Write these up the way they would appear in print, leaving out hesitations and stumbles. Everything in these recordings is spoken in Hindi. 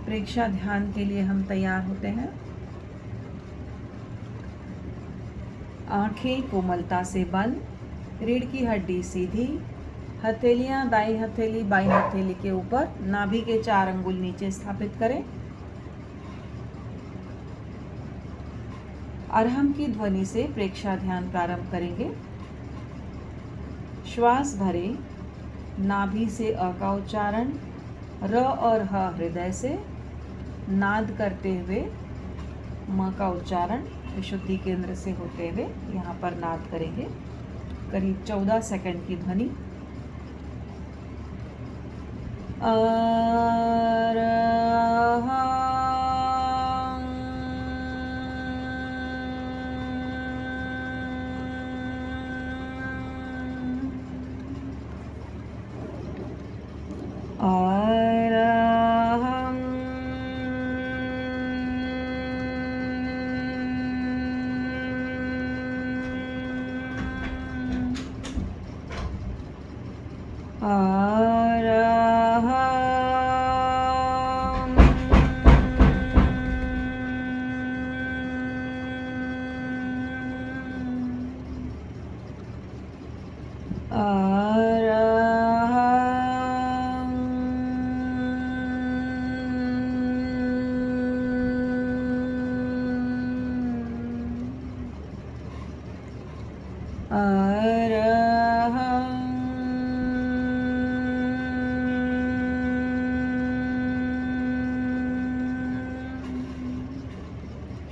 प्रेक्षा ध्यान के लिए हम तैयार होते हैं। आंखें कोमलता से बंद, रीढ़ की हड्डी सीधी, हथेलियां दाई हथेली बाई हथेली के ऊपर, नाभि के 4 अंगुल नीचे स्थापित करें। अरहम की ध्वनि से प्रेक्षा ध्यान प्रारंभ करेंगे। श्वास भरें, नाभि से अ का उच्चारण, र और ह हृदय से, नाद करते हुए म का उच्चारण विशुद्धि केंद्र से होते हुए यहाँ पर नाद करेंगे। करीब 14 सेकंड की ध्वनि।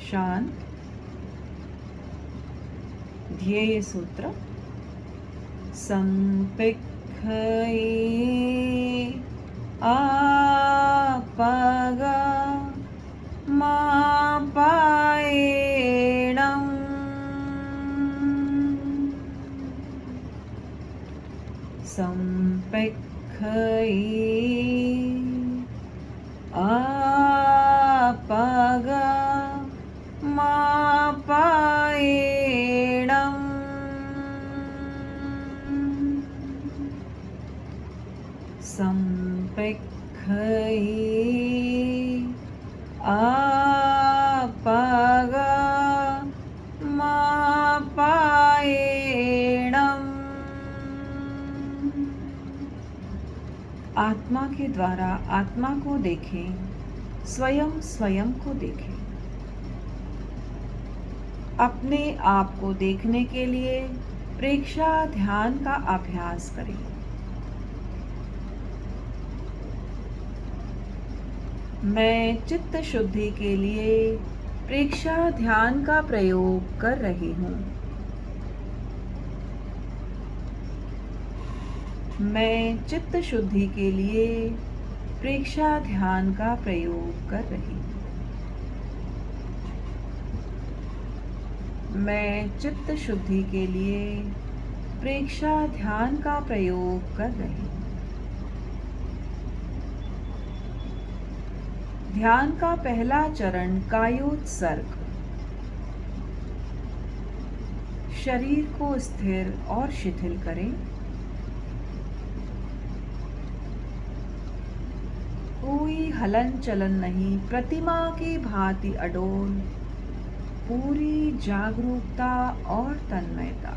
शांत। ध्येय सूत्र संपिक्खये आपगा मापायेणं संपिक्खये आपगा मापायेणं संपिक्खये आपगा मापायेणं। आत्मा के द्वारा आत्मा को देखें, स्वयं स्वयं को देखें। अपने आप को देखने के लिए प्रेक्षा ध्यान का अभ्यास करें। मैं चित्त शुद्धि के लिए प्रेक्षा ध्यान का प्रयोग कर रही हूँ। मैं चित्त शुद्धि के लिए प्रेक्षा ध्यान का प्रयोग कर रही हूँ। मैं चित्त शुद्धि के लिए प्रेक्षा ध्यान का प्रयोग कर रही हूँ। ध्यान का पहला चरण कायोत्सर्ग। शरीर को स्थिर और शिथिल करें। कोई हलन चलन नहीं, प्रतिमा की भांति अडोल, पूरी जागरूकता और तन्मयता।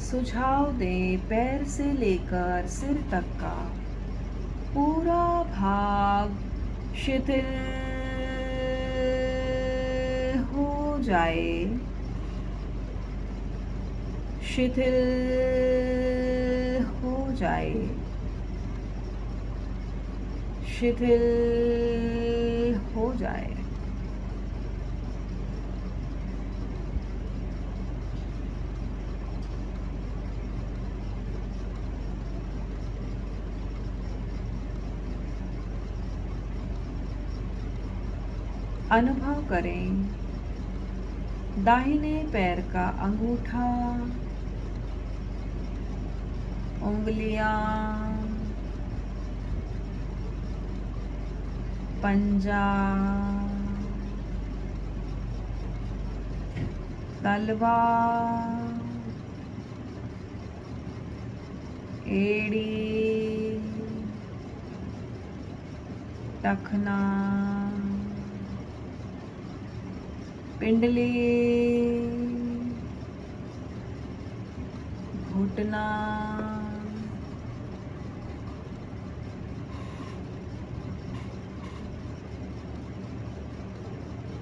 सुझाव दें, पैर से लेकर सिर तक का पूरा भाग शिथिल हो जाए, शिथिल हो जाए, शिथिल हो जाए। अनुभव करें, दाहिने पैर का अंगूठा उंगलियां, पंजा, तलवा, एड़ी, टखना, पिंडली, घुटना,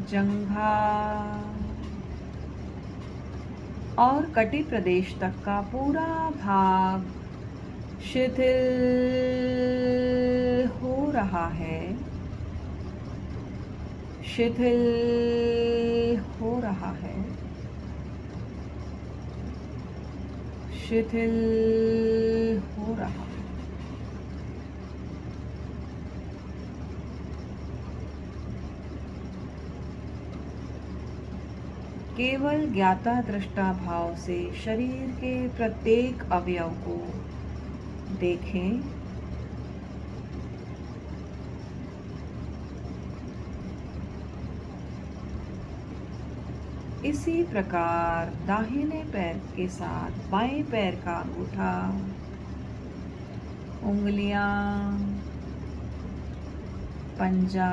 जंघा और कटी प्रदेश तक का पूरा भाग शिथिल हो रहा है, शिथिल हो रहा है, शिथिल हो रहा है। केवल ज्ञाता दृष्टा भाव से शरीर के प्रत्येक अवयव को देखें। इसी प्रकार दाहिने पैर के साथ बाएं पैर का अंगूठा, उंगलियां, पंजा,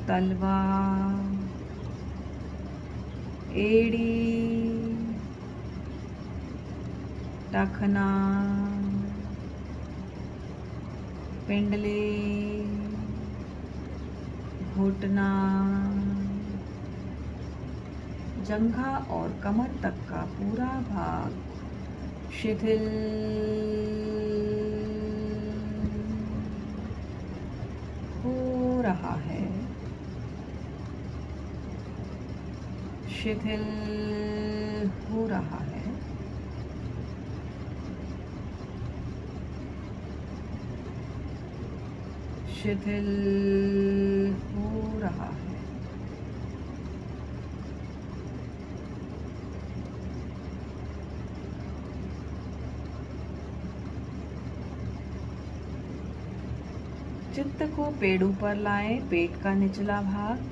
तलवा, एड़ी, टखना, पिंडली, घुटना, जंघा और कमर तक का पूरा भाग शिथिल हो रहा है, शिथिल हो रहा है। शिथिल हो रहा है। चित्त को पेड़ों पर लाएं, पेट का निचला भाग,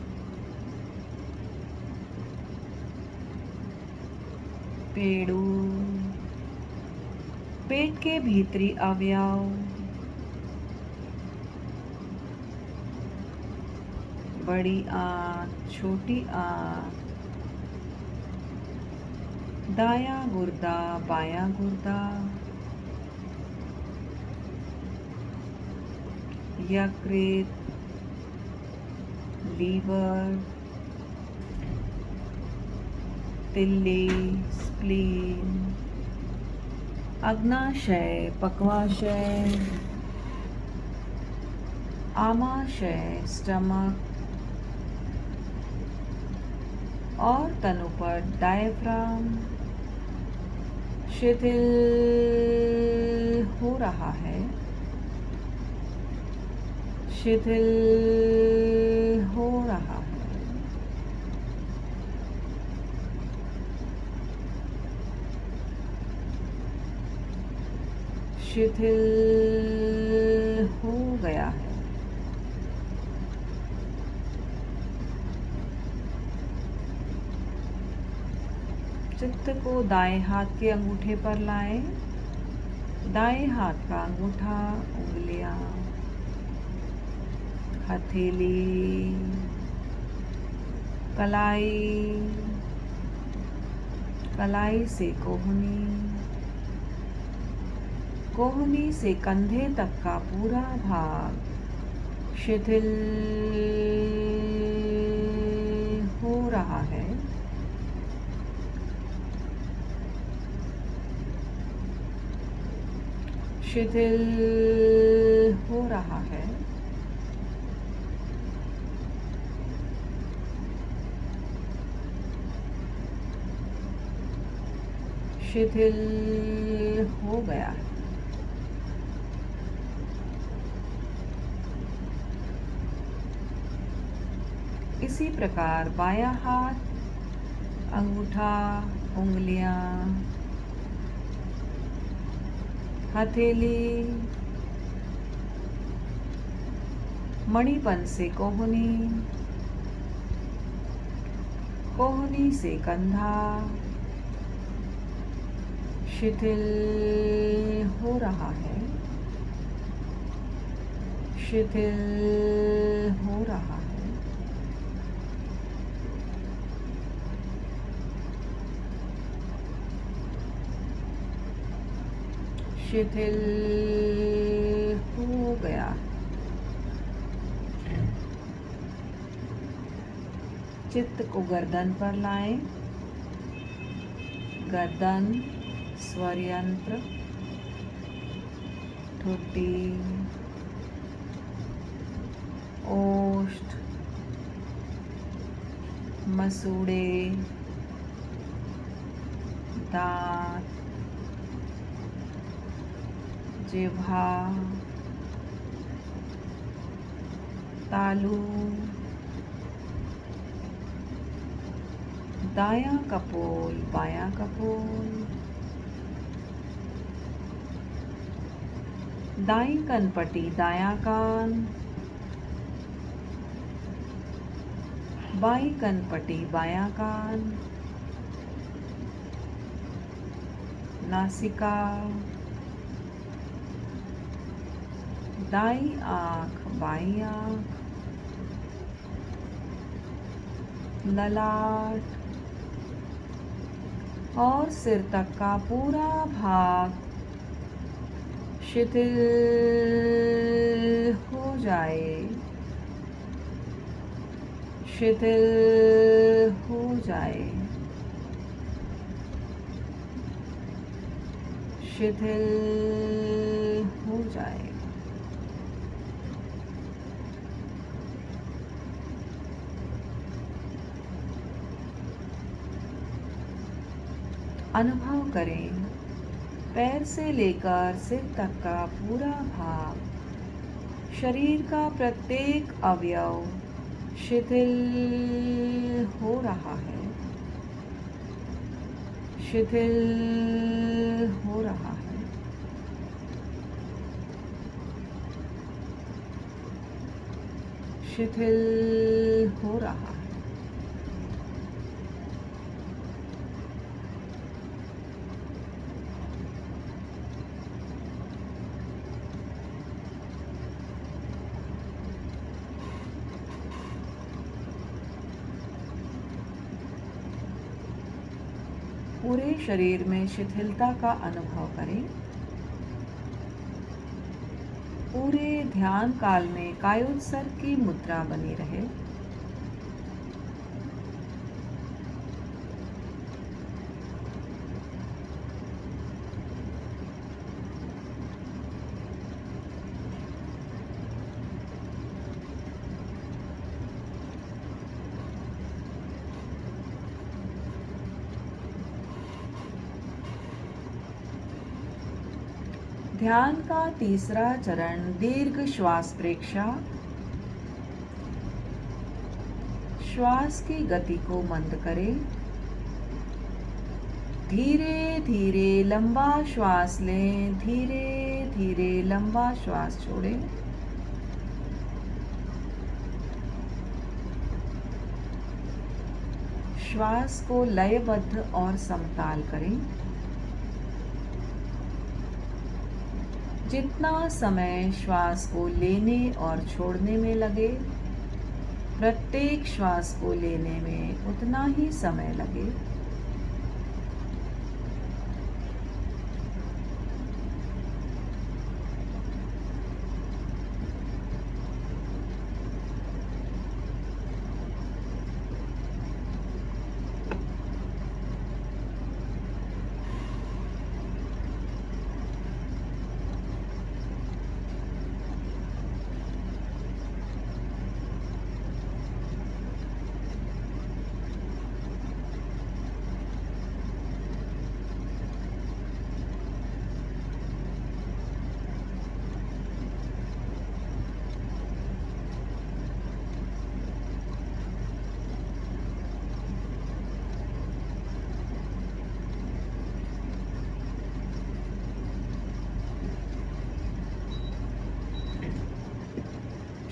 पेड़ू, पेट के भीतरी अवयव, बड़ी आंत, छोटी आंत, दायां गुर्दा, बायां गुर्दा, यकृत, लीवर, तिल्ली, स्प्लीन, अग्नाशय, पक्वाशय, आमाशय, स्टमक और तनु पर डायफ्राम शिथिल हो रहा है, शिथिल हो रहा है। शिथिल हो गया है। चित्त को दाएं हाथ के अंगूठे पर लाएं। दाएं हाथ का अंगूठा, उंगलियां, हथेली, कलाई, कलाई से कोहनी, कोहनी से कंधे तक का पूरा भाग शिथिल हो रहा है, शिथिल हो रहा है। शिथिल हो गया है। इसी प्रकार बायां हाथ, अंगूठा, उंगलियां, हथेली, मणिपन से कोहनी, कोहनी से कंधा शिथिल हो रहा है, शिथिल हो रहा है। शिथिल हो गया। चित्त को गर्दन पर लाएं। गर्दन, स्वर यंत्र, ठुड्डी, ओष्ठ, मसूड़े, दांत, जिह्वा, तालू, दायां कपोल, बायां कपोल, दाईं कनपटी, दायां कान, बाईं कनपटी, बायां कान, नासिका, दाईं आंख, बाईं आंख, ललाट और सिर तक का पूरा भाग शिथिल हो जाए, शिथिल हो जाए, शिथिल हो जाए। अनुभव करें, पैर से लेकर सिर तक का पूरा भाग, शरीर का प्रत्येक अवयव शिथिल हो रहा है, शिथिल हो रहा है। शिथिल हो रहा है। पूरे शरीर में शिथिलता का अनुभव करें। पूरे ध्यान काल में कायोत्सर्ग की मुद्रा बनी रहे। ध्यान का तीसरा चरण दीर्घ श्वास प्रेक्षा। श्वास की गति को मंद करें। धीरे धीरे लंबा श्वास लें, धीरे धीरे लंबा श्वास छोड़ें। श्वास को लयबद्ध और समताल करें। जितना समय श्वास को लेने और छोड़ने में लगे, प्रत्येक श्वास को लेने में उतना ही समय लगे।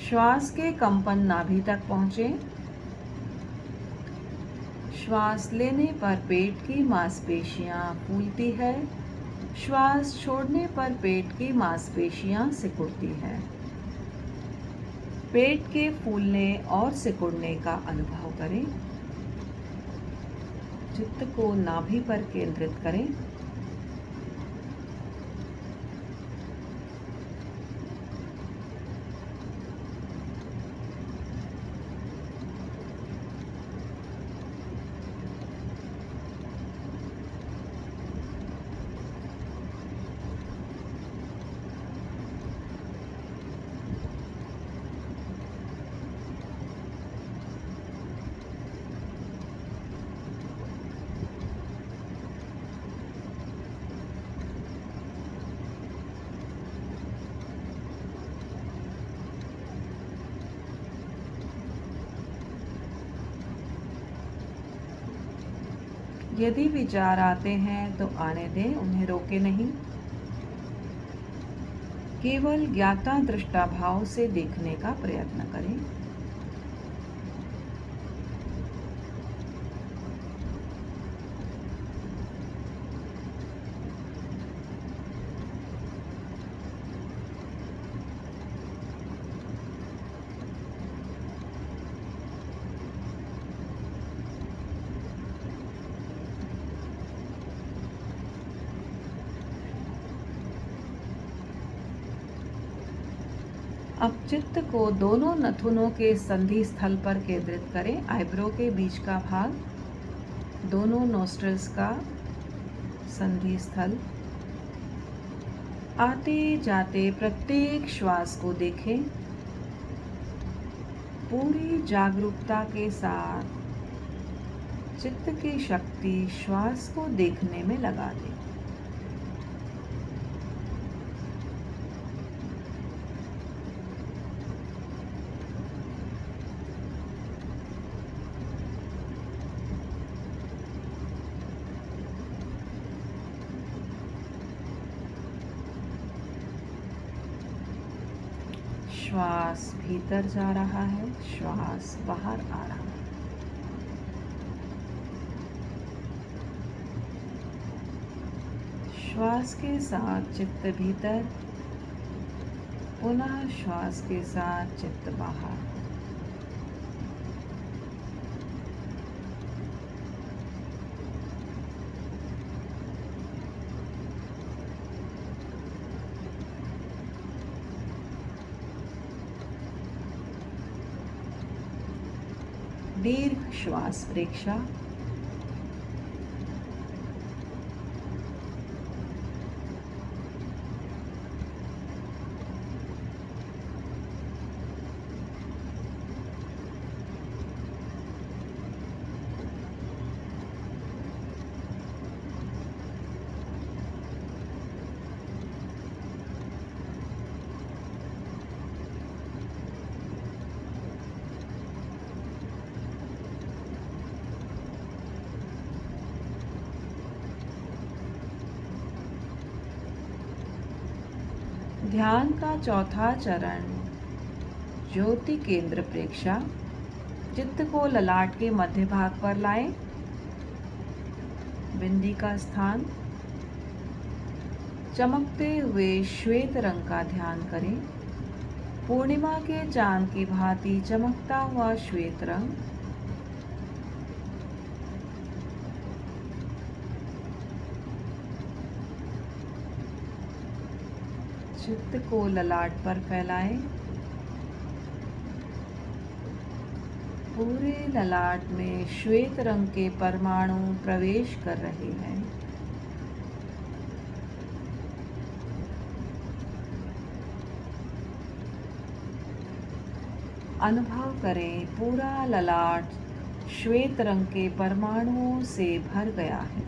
श्वास के कंपन नाभि तक पहुँचे। श्वास लेने पर पेट की मांसपेशियां फूलती है, श्वास छोड़ने पर पेट की मांसपेशियां सिकुड़ती है। पेट के फूलने और सिकुड़ने का अनुभव करें। चित्त को नाभि पर केंद्रित करें। यदि विचार आते हैं तो आने दें, उन्हें रोके नहीं। केवल ज्ञाता दृष्टा भाव से देखने का प्रयत्न करें। अब चित्त को दोनों नथुनों के संधि स्थल पर केंद्रित करें। आईब्रो के बीच का भाग, दोनों नोस्ट्रल्स का संधि स्थल। आते जाते प्रत्येक श्वास को देखें। पूरी जागरूकता के साथ चित्त की शक्ति श्वास को देखने में लगा दें। श्वास भीतर जा रहा है, श्वास बाहर आ रहा है। श्वास के साथ चित्त भीतर, पुनः श्वास के साथ चित्त बाहर। दीर्घ श्वास प्रेक्षा। ध्यान का चौथा चरण ज्योति केंद्र प्रेक्षा। चित्त को ललाट के मध्य भाग पर लाएं। बिंदी का स्थान, चमकते हुए श्वेत रंग का ध्यान करें। पूर्णिमा के चांद की भांति चमकता हुआ श्वेत रंग। चित्त को ललाट पर फैलाएं। पूरे ललाट में श्वेत रंग के परमाणु प्रवेश कर रहे हैं। अनुभव करें, पूरा ललाट श्वेत रंग के परमाणुओं से भर गया है।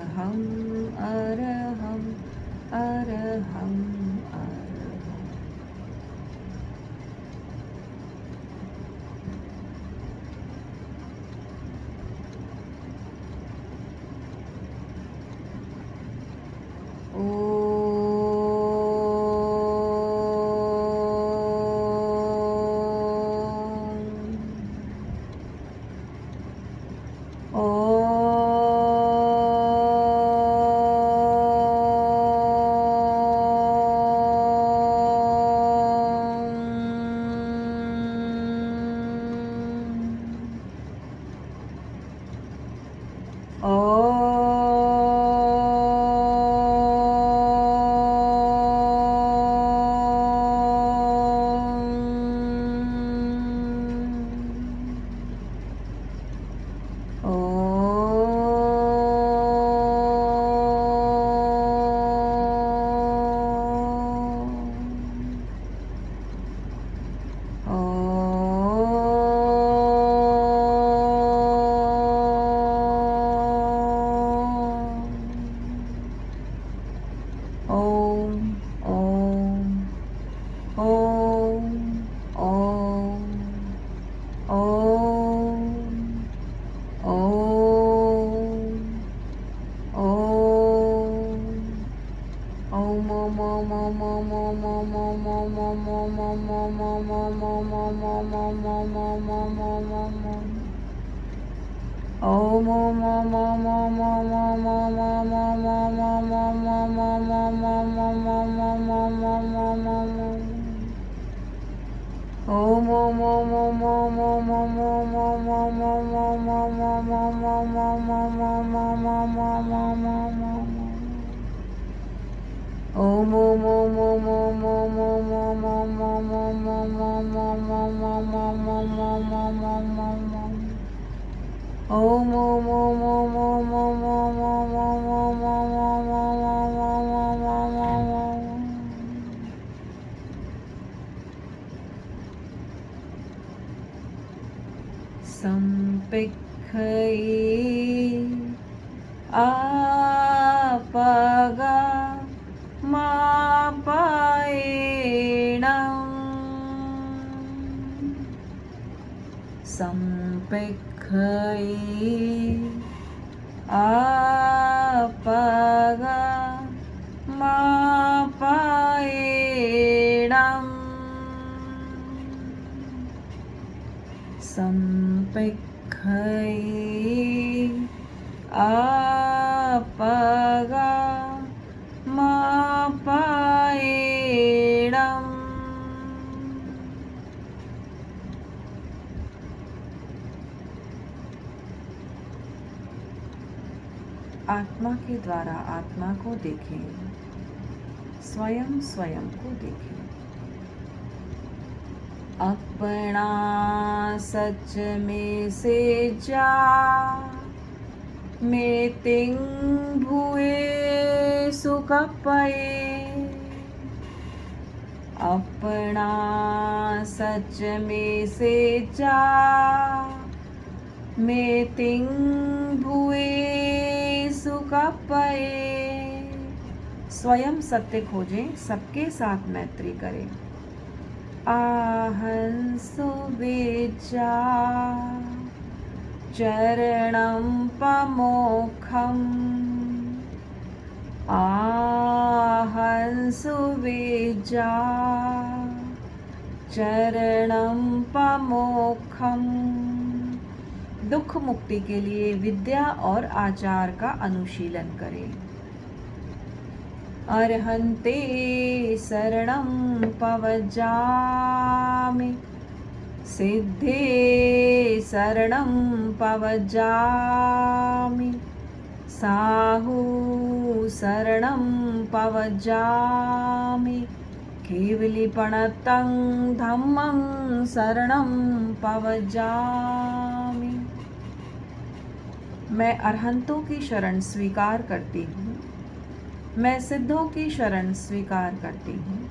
संपिक्खये आपगा मापायेणं संपिक्खये आपगा मापायेणं संपिक्खये आपगा मापायेणं। आत्मा के द्वारा आत्मा को देखें, स्वयं स्वयं को देखें। अपना सच में से जा मेतिंग भुए सुखपये। अपना सच में से जा मेतिंग भुए सुखपये। स्वयं सत्य खोजें, सबके साथ मैत्री करें। आहंसो वेचा चरणं पमोखम्। आहंसो वेचा चरणं पमोखम्। दुख मुक्ति के लिए विद्या और आचार का अनुशीलन करें। अर्हन्ते शरणं पवजामि, सिद्धे शरणं पवजामि, साहु शरणं पवजामि, केवलीपणतं धम्मं शरणं पवजामि। मैं अरहंतों की शरण स्वीकार करती हूँ। मैं सिद्धों की शरण स्वीकार करती हूँ।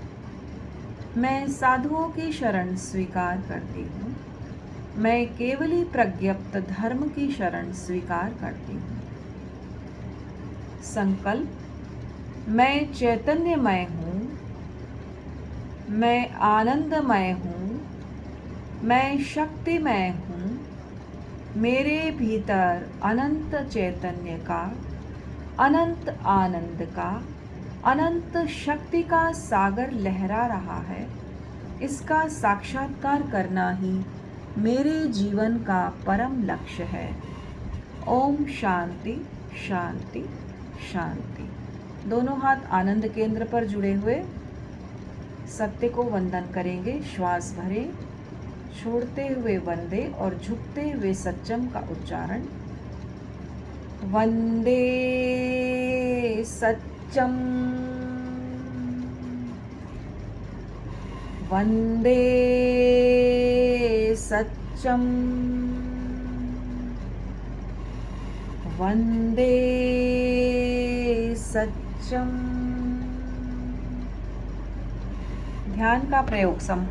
मैं साधुओं की शरण स्वीकार करती हूँ। मैं केवली प्रज्ञप्त धर्म की शरण स्वीकार करती हूँ। संकल्प, मैं चैतन्यमय हूँ, मैं आनंदमय हूँ, मैं शक्तिमय हूँ। मेरे भीतर अनंत चैतन्य का, अनंत आनंद का, अनंत शक्ति का सागर लहरा रहा है। इसका साक्षात्कार करना ही मेरे जीवन का परम लक्ष्य है। ओम शांति शांति शांति। दोनों हाथ आनंद केंद्र पर जुड़े हुए सत्य को वंदन करेंगे। श्वास भरें, छोड़ते हुए वंदे और झुकते हुए सच्चम का उच्चारण। वंदे सच्चम, वंदे सच्चम, वंदे सच्चम। ध्यान का प्रयोग संपन्न।